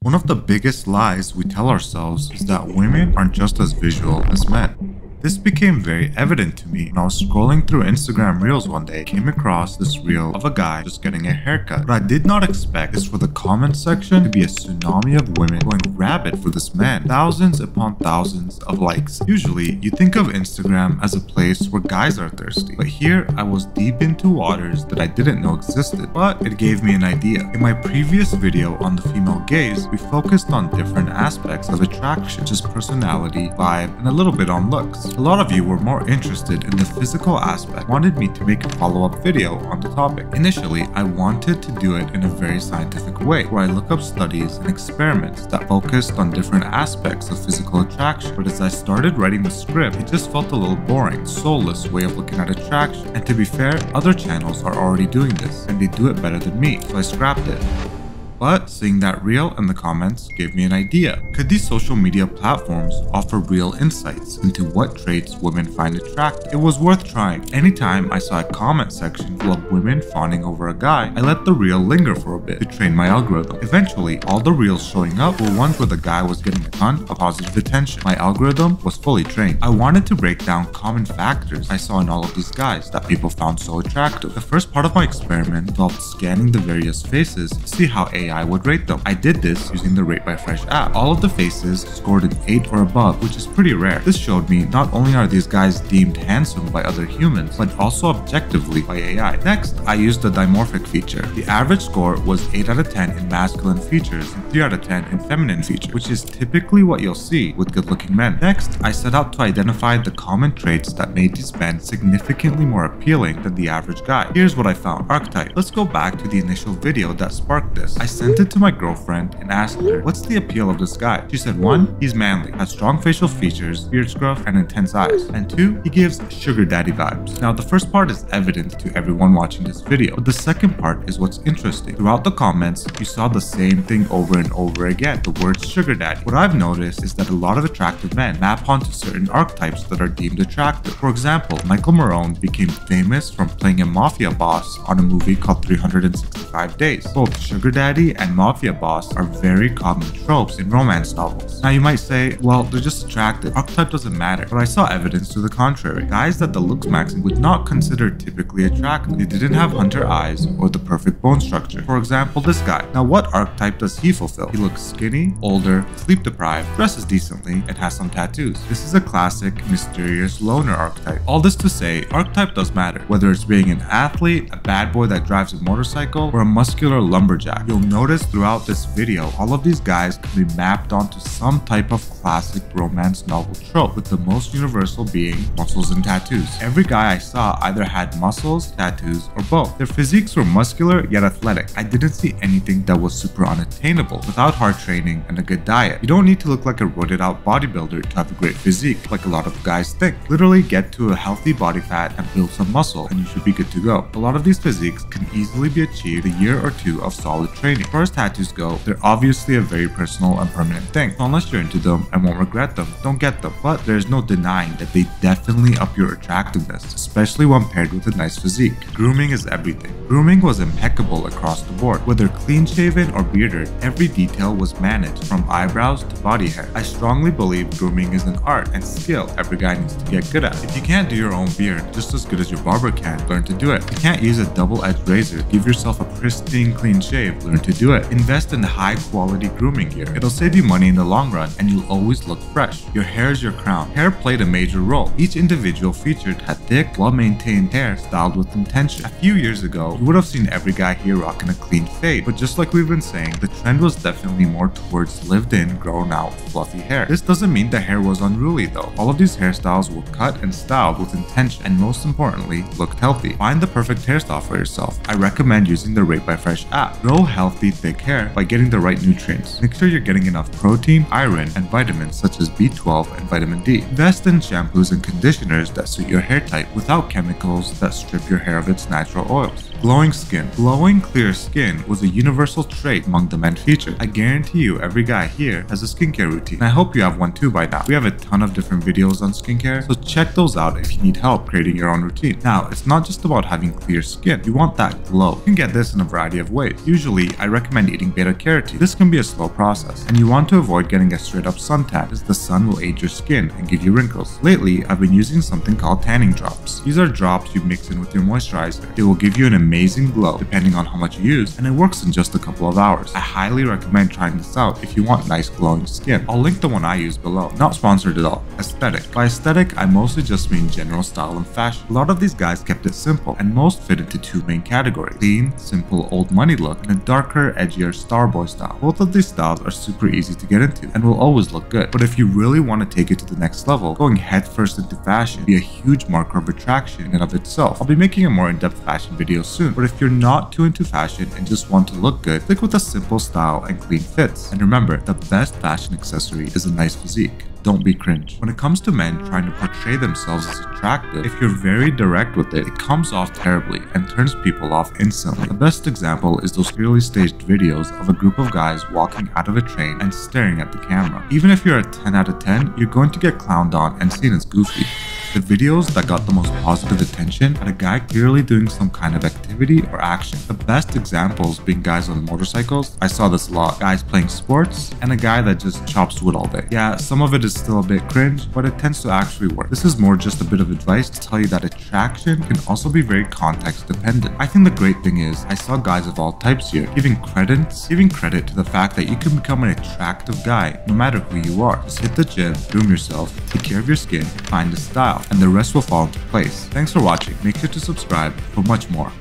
One of the biggest lies we tell ourselves is that women aren't just as visual as men. This became very evident to me when I was scrolling through Instagram Reels one day. I came across this reel of a guy just getting a haircut. What I did not expect is for the comment section to be a tsunami of women going rabid for this man. Thousands upon thousands of likes. Usually, you think of Instagram as a place where guys are thirsty. But here, I was deep into waters that I didn't know existed. But it gave me an idea. In my previous video on the female gaze, we focused on different aspects of attraction, such as personality, vibe, and a little bit on looks. A lot of you were more interested in the physical aspect, wanted me to make a follow-up video on the topic. Initially, I wanted to do it in a very scientific way, where I look up studies and experiments that focused on different aspects of physical attraction. But as I started writing the script, it just felt a little boring, soulless way of looking at attraction. And to be fair, other channels are already doing this, and they do it better than me, so I scrapped it. But seeing that reel in the comments gave me an idea. Could these social media platforms offer real insights into what traits women find attractive? It was worth trying. Anytime I saw a comment section full of women fawning over a guy, I let the reel linger for a bit to train my algorithm. Eventually, all the reels showing up were ones where the guy was getting a ton of positive attention. My algorithm was fully trained. I wanted to break down common factors I saw in all of these guys that people found so attractive. The first part of my experiment involved scanning the various faces to see how AI would rate them. I did this using the Rate by Fresh app. All of the faces scored an 8 or above, which is pretty rare. This showed me not only are these guys deemed handsome by other humans, but also objectively by AI. Next, I used the dimorphic feature. The average score was 8 out of 10 in masculine features and 3 out of 10 in feminine features, which is typically what you'll see with good-looking men. Next, I set out to identify the common traits that made these men significantly more appealing than the average guy. Here's what I found. Archetype. Let's go back to the initial video that sparked this. I sent it to my girlfriend and asked her, what's the appeal of this guy? She said 1, he's manly, has strong facial features, beard scruff, and intense eyes. And 2, he gives sugar daddy vibes. Now the first part is evident to everyone watching this video, but the second part is what's interesting. Throughout the comments, you saw the same thing over and over again, the word sugar daddy. What I've noticed is that a lot of attractive men map onto certain archetypes that are deemed attractive. For example, Michael Morone became famous from playing a mafia boss on a movie called 365 Days. Both sugar daddy and mafia boss are very common tropes in romance novels. Now you might say, well, they're just attractive. Archetype doesn't matter. But I saw evidence to the contrary. Guys that the LOOKSMAXXING would not consider typically attractive. They didn't have hunter eyes or the perfect bone structure. For example, this guy. Now what archetype does he fulfill? He looks skinny, older, sleep deprived, dresses decently, and has some tattoos. This is a classic, mysterious loner archetype. All this to say, archetype does matter. Whether it's being an athlete, a bad boy that drives a motorcycle, or a muscular lumberjack. You'll notice throughout this video, all of these guys can be mapped onto some type of classic romance novel trope, with the most universal being muscles and tattoos. Every guy I saw either had muscles, tattoos, or both. Their physiques were muscular yet athletic. I didn't see anything that was super unattainable without hard training and a good diet. You don't need to look like a roided out bodybuilder to have a great physique, like a lot of guys think. Literally get to a healthy body fat and build some muscle, and you should be good to go. A lot of these physiques can easily be achieved a year or two of solid training. As far as tattoos go, they're obviously a very personal and permanent thing. So unless you're into them and won't regret them, don't get them. But there's no denying that they definitely up your attractiveness, especially when paired with a nice physique. Grooming is everything. Grooming was impeccable across the board. Whether clean shaven or bearded, every detail was managed from eyebrows to body hair. I strongly believe grooming is an art and skill every guy needs to get good at. If you can't do your own beard just as good as your barber can, learn to do it. If you can't use a double-edged razor, give yourself a pristine clean shave, learn to do it. Invest in high quality grooming gear. It'll save you money in the long run and you'll always look fresh. Your hair is your crown. Hair played a major role. Each individual featured had thick, well-maintained hair styled with intention. A few years ago, you would have seen every guy here rocking a clean fade, but just like we've been saying, the trend was definitely more towards lived-in, grown-out, fluffy hair. This doesn't mean the hair was unruly though. All of these hairstyles were cut and styled with intention and most importantly, looked healthy. Find the perfect hairstyle for yourself. I recommend using the Rate by Fresh app. Grow healthy, thick hair by getting the right nutrients. Make sure you're getting enough protein, iron, and vitamins such as B12 and vitamin D. Invest in shampoos and conditioners that suit your hair type without chemicals that strip your hair of its natural oils. Glowing skin. Glowing, clear skin was a universal trait among the men featured. I guarantee you every guy here has a skincare routine. And I hope you have one too by now. We have a ton of different videos on skincare, so check those out if you need help creating your own routine. Now, it's not just about having clear skin. You want that glow. You can get this in a variety of ways. Usually, I recommend eating beta-carotene. This can be a slow process, and you want to avoid getting a straight-up suntan, as the sun will age your skin and give you wrinkles. Lately, I've been using something called tanning drops. These are drops you mix in with your moisturizer. They will give you an amazing glow depending on how much you use, and it works in just a couple of hours. I highly recommend trying this out if you want nice glowing skin. I'll link the one I use below. Not sponsored at all. Aesthetic. By aesthetic, I mostly just mean general style and fashion. A lot of these guys kept it simple, and most fit into two main categories: clean, simple, old money look, and a darker, edgier starboy style. Both of these styles are super easy to get into and will always look good. But if you really want to take it to the next level, going headfirst into fashion will be a huge marker of attraction in and of itself. I'll be making a more in-depth fashion video soon, but if you're not too into fashion and just want to look good, stick with a simple style and clean fits. And remember, the best fashion accessory is a nice physique. Don't be cringe. When it comes to men trying to portray themselves as attractive, if you're very direct with it, it comes off terribly and turns people off instantly. The best example is those clearly staged videos of a group of guys walking out of a train and staring at the camera. Even if you're a 10 out of 10, you're going to get clowned on and seen as goofy. The videos that got the most positive attention had a guy clearly doing some kind of activity or action. The best examples being guys on motorcycles. I saw this a lot. Guys playing sports, and a guy that just chops wood all day. Yeah, some of it is still a bit cringe, but it tends to actually work. This is more just a bit of advice to tell you that attraction can also be very context dependent. I think the great thing is I saw guys of all types here giving credit to the fact that you can become an attractive guy no matter who you are. Just hit the gym, groom yourself, take care of your skin, find a style, and the rest will fall into place. Thanks for watching. Make sure to subscribe for much more.